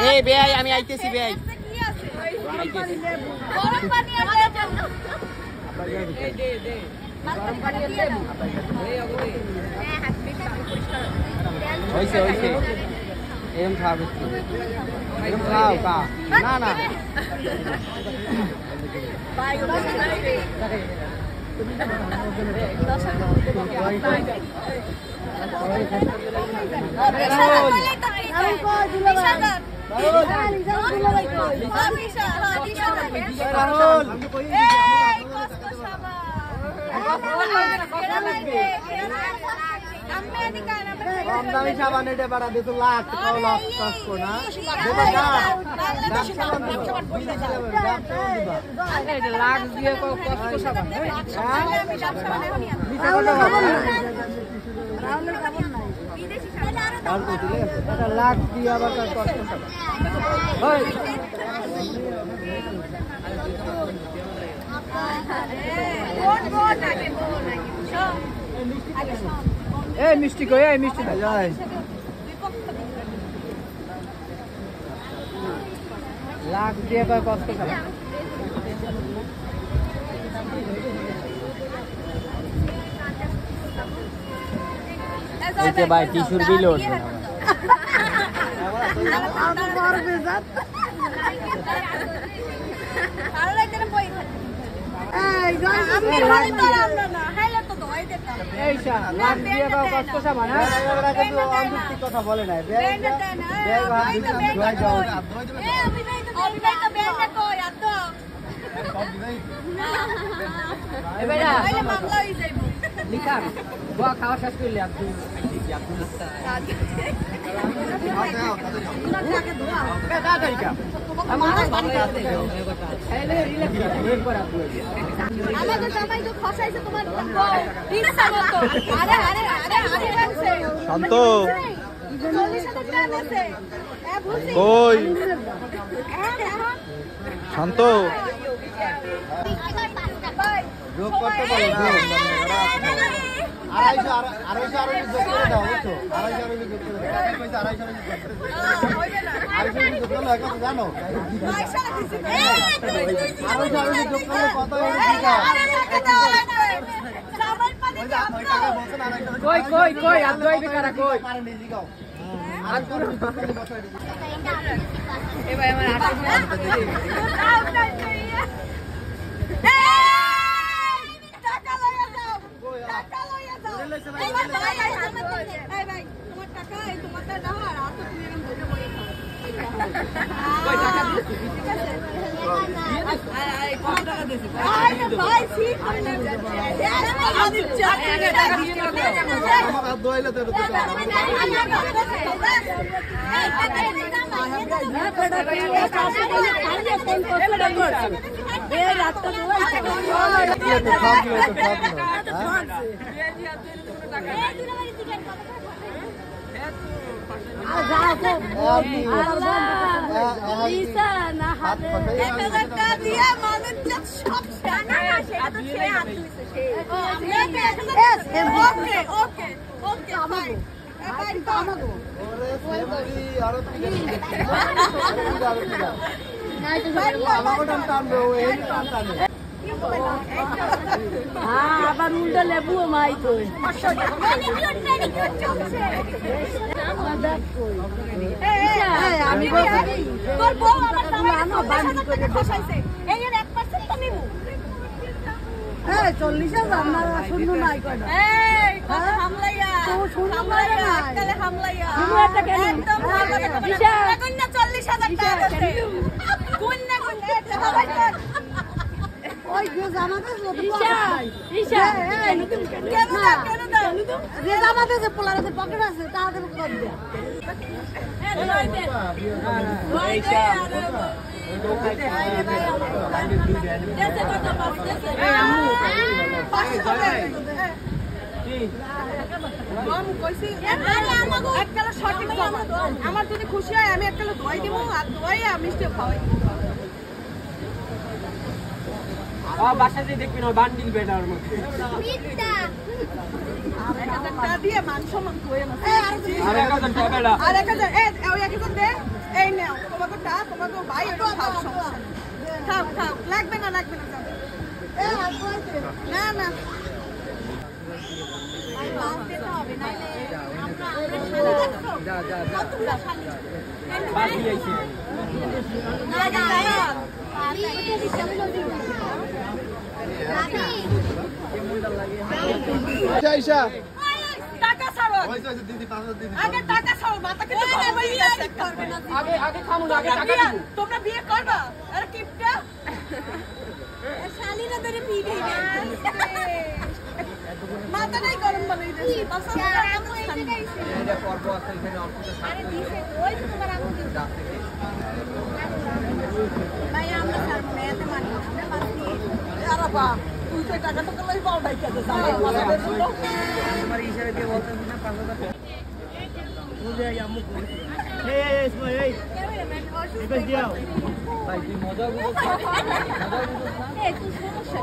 এই বেয়াই আমি আইতেছি বেয়াই হইছে হইছে এম খাবে এম খাও কা না না আমদানি সাবান এটা বাড়া দিত লাখ টাকা লাখ চাষ কো না এটা লাখ দিয়ে কষ্ট সাবান এটা লাখ দিয়ে আবার কষ্ট সাবান এই মিষ্টি কই এই মিষ্টি যাই লাখ দিয়ে আবার কষ্ট সাবান ভাই টিস্যুর বিল উঠবে কথা বলে নাই লিখা খাওয়া শেষ করলে শান্ত কই শান্ত যোগ করতে বলো আড়াইশো যোগ করে দাও বুঝছো 250 যোগ করে দাও 250 যোগ করলে হয় কত জানো 250 যোগ করলে কত কই কই কই আর দুই বেকারা কই আর পুরো এ ভাই আমার আবার উল্টো লেবু মাই কই আমি তোর বউ আমার দামা বান্ধি করে খসাইছে এই 1% তো নিবো এই 40000 না শূন্য নাই কয়টা এই কত হামলাইয়া তো শূন্য হামলাইয়া আজকাল হামলাইয়া তুমি এটা কেন একদম ভালো দিশা কন্যা 40000 টাকা আছে কন্যা কন্যা এটা ভাই ওই যে জামাতে দিশা কেন দাও যে জামাতে যে পোলারে পকেট আছে তাড়াতাড়ি কর দে আমার যদি খুশি হয় আমি একটা ধোয়াই দিব আর ধোয়াই মিষ্টি খাওয়াই বাসাতে দেখবি না বান্ডিল বেটার মধ্যে দিয়ে মাংস মাংস হয়ে না আর 1000 টাকা বেটা আর 1000 ওই 1000 দে এই নাও তোমাকে ভাই এটা খাও সমস্যা খাও লাগবে না যাও না না ভাই বাস দিতে হবে নাইলে আমরা যা কতগুলো খালি বাস নিয়ে আইছি না আমি আইসা টাকা ছাড়ো আগে টাকা ছাড়ো মাথা কিন্তু কমাই দিয়েছে আগে খামু না আগে টাকা দিব তোমরা বিয়ে করবা আরে কিপটা শালিনা ধরে বিয়ে দিই মাথা নাই গরম বানাই দিয়েছে আমু এই জায়গায় এটা পর্ব আছে এখানে অল্প আরে দিছে ওই তো তোমার আমু দিছে ভাই আমরা ছাড়বো না এত মানি আমরা বাসি আরে বা তুই তো টাকা তো কই পাও নাই কেন মাথা দে শুনো তোমার হিসাবে দিয়ে বলতেছ না 5000 টাকা বুঝে আম্মু এই এই এটা দিও ভাই তুই মজা করছিস এ তুই সমস্যা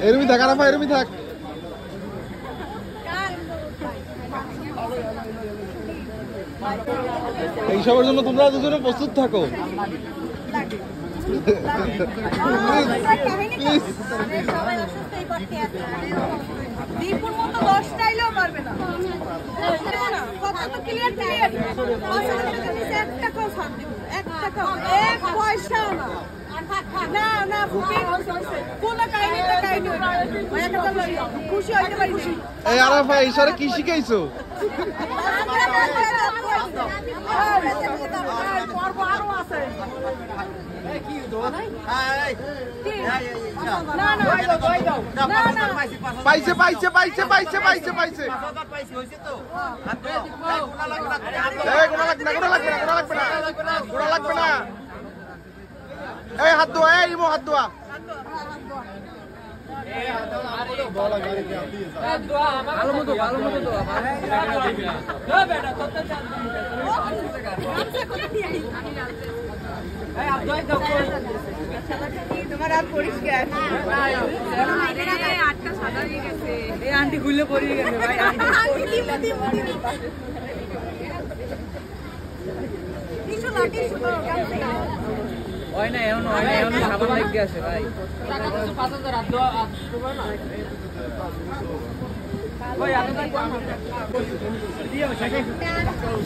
এরমি থাক আর ভাই এরমি থাক এই সবার জন্য তোমরা দুজনে প্রস্তুত থাকো দীপুর মতো 10 টাইলেও পারবে না কথা তো ক্লিয়ার এক টাকাও ছাড় দিব 1 টাকা 1 পয়সাও না না কোনো কাহিনী খুশি হইতে পারি এই আরা ভাই ইশারা কি শিখাইছো আরো আছে পাইছে পাইছে পাইছে পাইছে পাইছে পাইছে গোড়া লাগবে না এই হাত দোয়া এই ইমো হাত দোয়া ভালো মতো দোয়া বেটা কত চাল এই আব্দুল দাও তোমার আর পরিষ্কার আটটা সাদা হয়ে গেছে এই আন্টি গুলে পড়ে গেছে ভাই হয় না এমন সাবান লেগে আছে ভাই টাকা তো 5000 আর দোয়া দেব না ওই আগে দিও শেষে